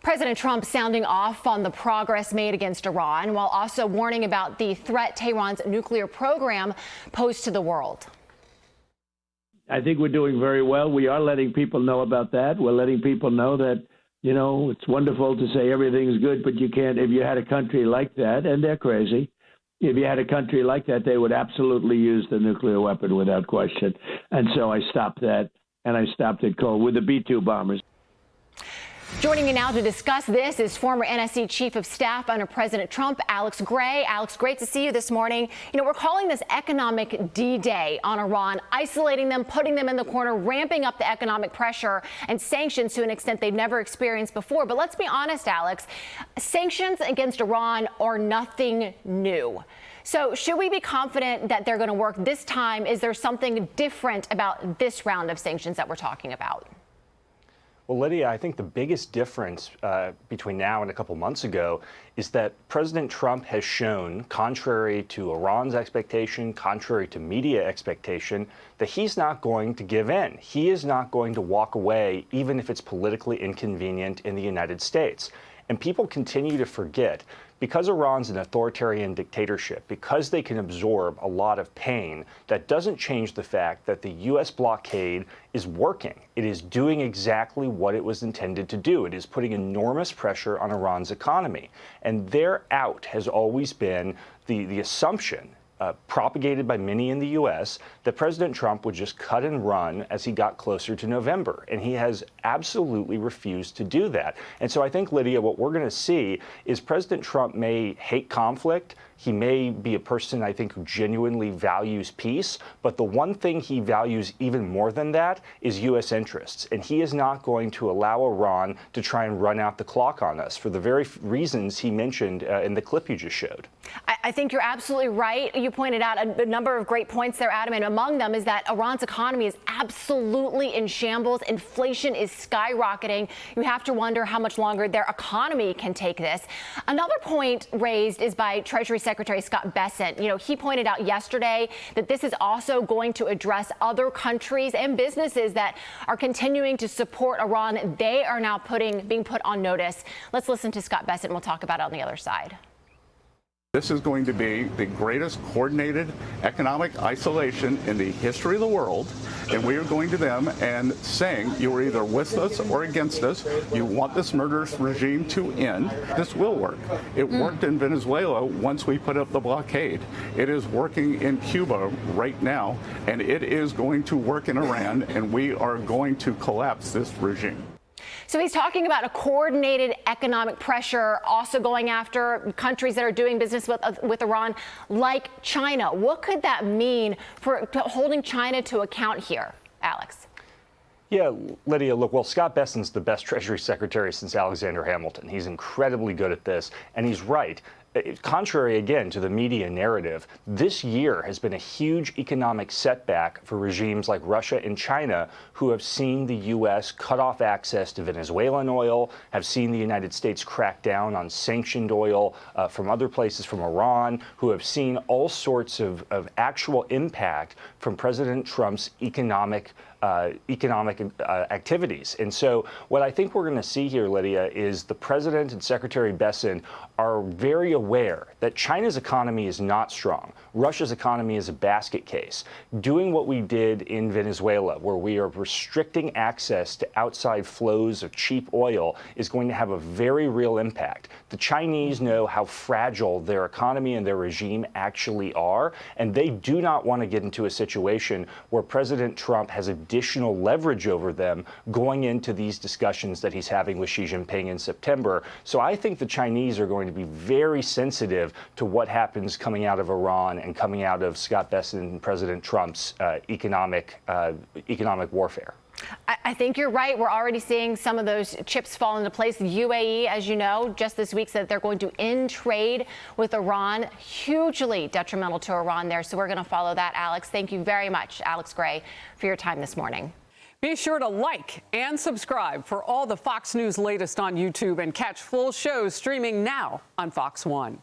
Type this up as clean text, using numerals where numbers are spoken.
President Trump sounding off on the progress made against Iran, while also warning about the threat Tehran's nuclear program posed to the world. I think we're doing very well. We are letting people know about that. We're letting people know that, you know, it's wonderful to say everything's good, but you can't. If you had a country like that, and they're crazy, if you had a country like that, they would absolutely use the nuclear weapon without question. And so I stopped that, and I stopped it cold with the B-2 bombers. Joining me now to discuss this is former NSC Chief of Staff under President Trump, Alex Gray. Alex, great to see you this morning. You know, we're calling this economic D-Day on Iran, isolating them, putting them in the corner, ramping up the economic pressure and sanctions to an extent they've never experienced before. But let's be honest, Alex, sanctions against Iran are nothing new. So should we be confident that they're going to work this time? Is there something different about this round of sanctions that we're talking about? Well, Lydia, I think the biggest difference between now and a couple months ago is that President Trump has shown, contrary to Iran's expectation, contrary to media expectation, that he's not going to give in. He is not going to walk away, even if it's politically inconvenient in the United States. And people continue to forget, because Iran's an authoritarian dictatorship, because they can absorb a lot of pain, that doesn't change the fact that the U.S. blockade is working. It is doing exactly what it was intended to do. It is putting enormous pressure on Iran's economy. And their out has always been the assumption, propagated by many in the U.S., that President Trump would just cut and run as he got closer to November. And he has absolutely refused to do that. And so I think, Lydia, what we're going to see is President Trump may hate conflict. He may be a person, I think, who genuinely values peace. But the one thing he values even more than that is U.S. interests. And he is not going to allow Iran to try and run out the clock on us for the very reasons he mentioned in the clip you just showed. I think you're absolutely right. You pointed out a number of great points there, Adam, and among them is that Iran's economy is absolutely in shambles. Inflation is skyrocketing. You have to wonder how much longer their economy can take this. Another point raised is by Treasury Secretary Scott Bessent. You know, he pointed out yesterday that this is also going to address other countries and businesses that are continuing to support Iran. They are now being put on notice. Let's listen to Scott Bessent, and we'll talk about it on the other side. This is going to be the greatest coordinated economic isolation in the history of the world, and we are going to them and saying, you are either with us or against us. You want this murderous regime to end. This will work. It worked in Venezuela once we put up the blockade. It is working in Cuba right now, and it is going to work in Iran, and we are going to collapse this regime. So he's talking about a coordinated economic pressure also going after countries that are doing business with Iran, like China. What could that mean for holding China to account here, Alex? Yeah, Lydia, look, well, Scott Bessent's the best Treasury Secretary since Alexander Hamilton. He's incredibly good at this, and he's right. Contrary, again, to the media narrative, this year has been a huge economic setback for regimes like Russia and China, who have seen the U.S. cut off access to Venezuelan oil, have seen the United States crack down on sanctioned oil from other places, from Iran, who have seen all sorts of actual impact from President Trump's economic activities. And so what I think we're going to see here, Lydia, is the president and Secretary Bessent are very aware that China's economy is not strong. Russia's economy is a basket case. Doing what we did in Venezuela, where we are restricting access to outside flows of cheap oil, is going to have a very real impact. The Chinese know how fragile their economy and their regime actually are, and they do not want to get into a situation where President Trump has additional leverage over them going into these discussions that he's having with Xi Jinping in September. So I think the Chinese are going to be very sensitive to what happens coming out of Iran and coming out of Scott Bessent and President Trump's economic warfare. I think you're right. We're already seeing some of those chips fall into place. The UAE, as you know, just this week said they're going to end trade with Iran. Hugely detrimental to Iran there. So we're going to follow that, Alex. Thank you very much, Alex Gray, for your time this morning. Be sure to like and subscribe for all the Fox News latest on YouTube and catch full shows streaming now on Fox One.